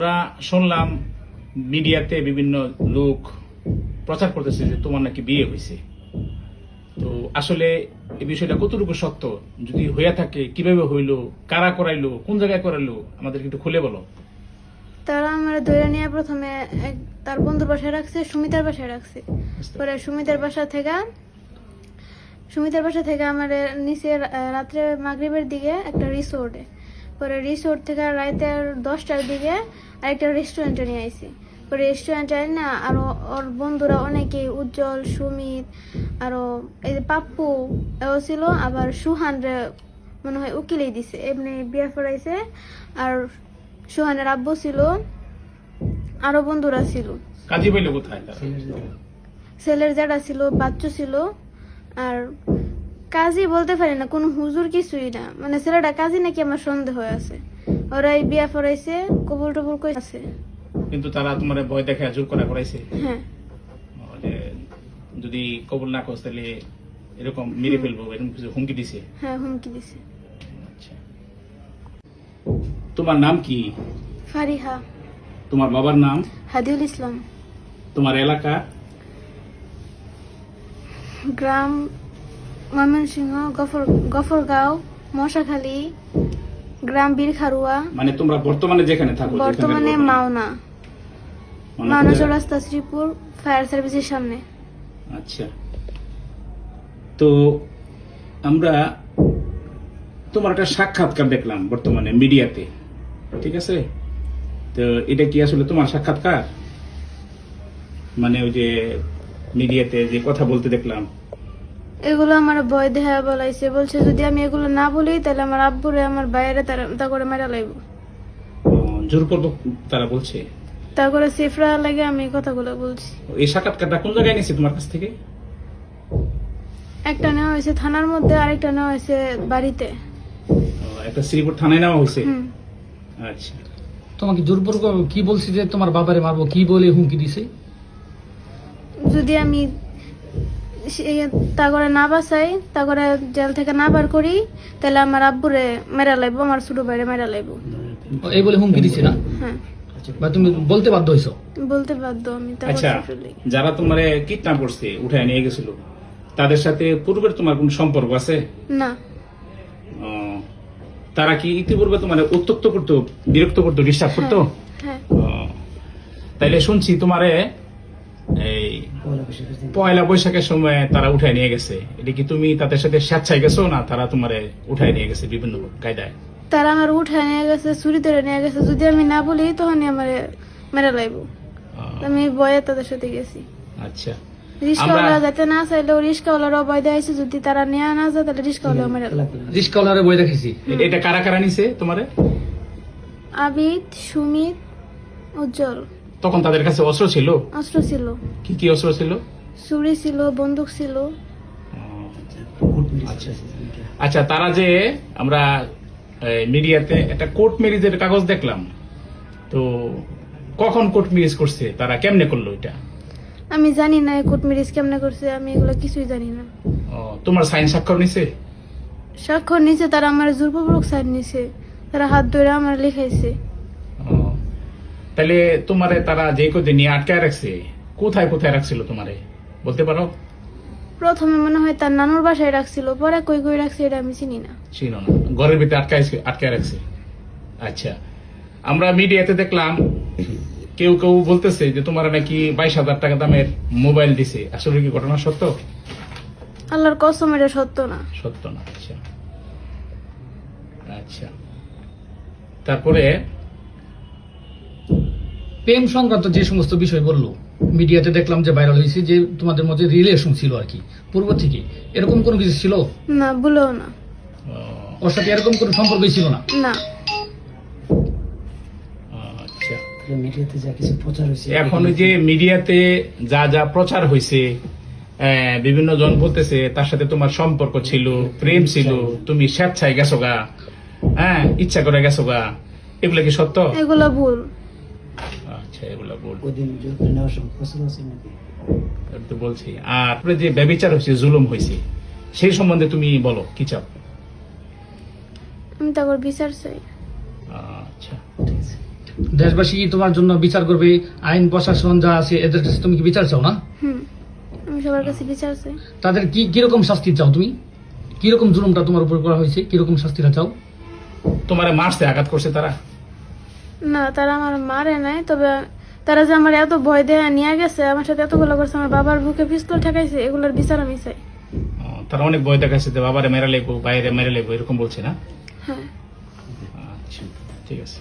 আমরা শুনলাম মিডিয়াতে বিভিন্ন লোক প্রচার করতেছে যে তোমার নাকি বিয়ে হয়েছে। তো আসলে এই বিষয়টা কতটুকু সত্য, যদি হইয়া থাকে কিভাবে হইলো, কারা করাইলো, কোন জায়গায় করাইলো, আমাদেরকে একটু খুলে বলো। তারা আমার ধরে নিয়ে প্রথমে তার বন্ধুর বাসায় রাখছে, সুমিতার বাসায় রাখছে। পরে সুমিতার বাসা থেকে আমার নিচে রাত্রে মাগরিবের দিকে একটা রিসোর্টে, পরে রিসোর্ট থেকে রাতে 10টার দিকে আরেকটা রেস্টুরেন্টে নিয়ে আইছি। পরে রেস্টুরেন্টে না আরো ওর বন্ধুরা অনেকেই, উজ্জ্বল, সুমিত, আরো এই যে পাপ্পু এও ছিল, আবার সুহান রে মনে হয় উকিলেই দিছে, এমনি বিয়ে পড়াইছে। আর সুহানের আব্বু ছিল, আরো বন্ধুরা ছিল। কাজী পাইলো কোথায়? ছেলের জ্যাঠা ছিল, বাচ্চু ছিল। আর কাজী বলতে পারি না, কোনো হুজুর কিছুই না, মানে ছেলেটা কাজী নাকি আমার সন্দেহ আছে। ওরা এই বিয়া পড়াইছে, কবুল টবুল কইছে। কিন্তু তারা তোমার ভয় দেখে জোর করে করাইছে। হ্যাঁ, যে যদি কবুল না করস তাহলে এরকম মেরে ফেলবো, এরকম কিছু হুমকি দিছে। হ্যাঁ হুমকি দিছে। আচ্ছা, তোমার নাম কি? ফারিহা। তোমার বাবার নাম? হাদিউল ইসলাম। তোমার এলাকা? গ্রাম ময়মনসিংহ, গফরগাঁও, মশাখালী, গ্রাম বীরখারুয়া। মানে তোমরা বর্তমানে যেখানে থাকো? বর্তমানে মাওনা চৌরাস্তা, শ্রীপুর ফায়ার সার্ভিসের সামনে। আচ্ছা, তো আমরা তোমার একটা সাক্ষাৎকার দেখলাম বর্তমানে মিডিয়াতে, ঠিক আছে? তো এটা কি আসলে তোমার সাক্ষাৎকার? মানে ওই যে মিডিয়াতে যে কথা বলতে দেখলাম, এগুলো আমার ভয় দেখা বলাইছে, বলছে যদি আমি এগুলো না বলি তাহলে আমার আব্বুরে, আমার বাইরে তা করে মেরা লাইব, জোর করবো তারা বলছে। তা করে সেফরা লাগে আমি কথাগুলো বলছি। এই সাক্ষাৎকারটা কোন জায়গায় নিয়েছে তোমার কাছ থেকে? একটা নেওয়া হয়েছে থানার মধ্যে, আরেকটা নেওয়া হয়েছে বাড়িতে। একটা শ্রীপুর থানায় নেওয়া হয়েছে। হুম। আচ্ছা, তোমাকে জোরপূর্বক কি বলছি যে তোমার বাবারে মারবো, কি বলে হুমকি দিছে? যদি আমি তা করে না বাঁচাই, তা করে জেল থেকে না বার করি, তাহলে আমার আব্বুরে মেরা লাইব, আমার ছোট ভাইরে মেরা লাইব। এই বলে হুমকি দিছে না? হ্যাঁ, বা তুমি বলতে বাধ্য হইছো? বলতে বাধ্য আমি। তা আচ্ছা, যারা তোমার কিডন্যাপ করছে, উঠায় নিয়ে গেছিল, তাদের সাথে পূর্বের তোমার কোন সম্পর্ক আছে? না। ও, তারা কি ইতিপূর্বে তোমার উত্তক্ত করতো, বিরক্ত করতো, ডিস্টার্ব করতো? হ্যাঁ। ও, তাইলে শুনছি তোমারে এই পয়লা বৈশাখের সময় তারা উঠায় নিয়ে গেছে। এটা কি তুমি তাদের সাথে স্বেচ্ছায় গেছো, না তারা তোমারে উঠায় নিয়ে গেছে বিভিন্ন কায়দায়? তারা আমার উঠায় নিয়ে গেছে, চুরি ধরে নিয়ে গেছে। যদি আমি না বলি তখনই আমার মেরা লাইব। আমি ভয়ে তাদের সাথে গেছি। আচ্ছা, রিস্কাওয়ালা যাতে না চাইলেও রিস্কাওয়ালারও ভয় দেখাইছে, যদি তারা নিয়ে না যায় তাহলে রিস্কাওয়ালা মেরা লাইব। রিস্কাওয়ালারে বই দেখেছি। এটা কারা কারা নিছে তোমারে? আবিদ, সুমিত, উজ্জ্বল। তখন তাদের কাছে অস্ত্র ছিল? অস্ত্র ছিল, কি কি অস্ত্র ছিল? ছুরি ছিল, বন্দুক ছিল। আচ্ছা, আচ্ছা, তারা যে আমরা মিডিয়াতে একটা কোর্ট ম্যারেজের কাগজ দেখলাম, তো কখন কোর্ট ম্যারেজ করছে, তারা কেমনে করলো এটা? আমি জানি না কোর্ট ম্যারেজ কেমনে করছে, আমি এগুলো কিছুই জানি না। তোমার সাইন স্বাক্ষর নিছে? স্বাক্ষর নিছে, তারা আমার জোরপূর্বক সাইন নিছে, তারা হাত ধরে আমার লিখাইছে। তাহলে তোমারে তারা যে কদিন নিয়ে আটকায় রাখছে, কোথায় কোথায় রাখছিল তোমারে বলতে পারো? প্রথমে মনে হয় তার নানুর বাসায় রাখছিল, পরে কই কই রাখছে এটা আমি চিনি না। ছিল না, ঘরের ভিতরে আটকায় রাখছে। আচ্ছা, আমরা মিডিয়াতে দেখলাম কেউ কেউ বলতেছে যে তোমার নাকি 22,000 টাকা দামের মোবাইল দিছে। আসলে কি ঘটনা সত্য? আল্লাহর কসম এটা সত্য না। সত্য না। আচ্ছা, আচ্ছা, তারপরে প্রেম সংক্রান্ত যে সমস্ত বিষয় বললো মিডিয়াতে দেখলাম যে ভাইরাল হয়েছে, যে তোমাদের মধ্যে রিলেশন ছিল আর কি পূর্ব থেকে, এরকম কোনো কিছু ছিল না, বলেও না। ওর সাথে এরকম কোনো সম্পর্কই ছিল না? না। আচ্ছা, মিডিয়াতে যা কিছু প্রচার হয়েছে, এখন ওই যে মিডিয়াতে যা যা প্রচার হয়েছে, বিভিন্ন জন বলতেছে তার সাথে তোমার সম্পর্ক ছিল, প্রেম ছিল, তুমি স্বেচ্ছায় গেছো গা, হ্যাঁ, ইচ্ছা করে গেছো গা, এগুলো কি সত্য? এগুলো ভুল। আচ্ছা, এগুলো বল, ওদিন জোর করে নেওয়ার সময় প্রচার আছে নাকি? এটা তো বলছি। আর যে ব্যভিচার হয়েছে, জুলুম হয়েছে, সেই সম্বন্ধে তুমি বলো, কি চাও? আমি তারপর বিচার চাই। আচ্ছা, ঠিক আছে। দেশবাসী কি তোমার জন্য বিচার করবে? আইন প্রশাসন যা আছে এদের কাছে তুমি কি বিচার চাও না? আমি সবার কাছে বিচার চাই। তাদের কি কিরকম শাস্তি চাও তুমি? কিরকম জুলুমটা তোমার উপর করা হয়েছে, কিরকম শাস্তিটা চাও? তোমারে মারছে, আঘাত করছে তারা? না, তারা আমার মারে নাই, তবে তারা যে আমার এত ভয় দেয়া নিয়ে গেছে, আমার সাথে এতগুলো করছে, আমার বাবার বুকে পিস্তল ঠেকাইছে, এগুলোর বিচার আমি চাই। তারা অনেক ভয় দেখাচ্ছে যে বাবারে মেরে লেগো, বাইরে মেরে লেগো, এরকম বলছে না? হ্যাঁ। আচ্ছা, ঠিক আছে।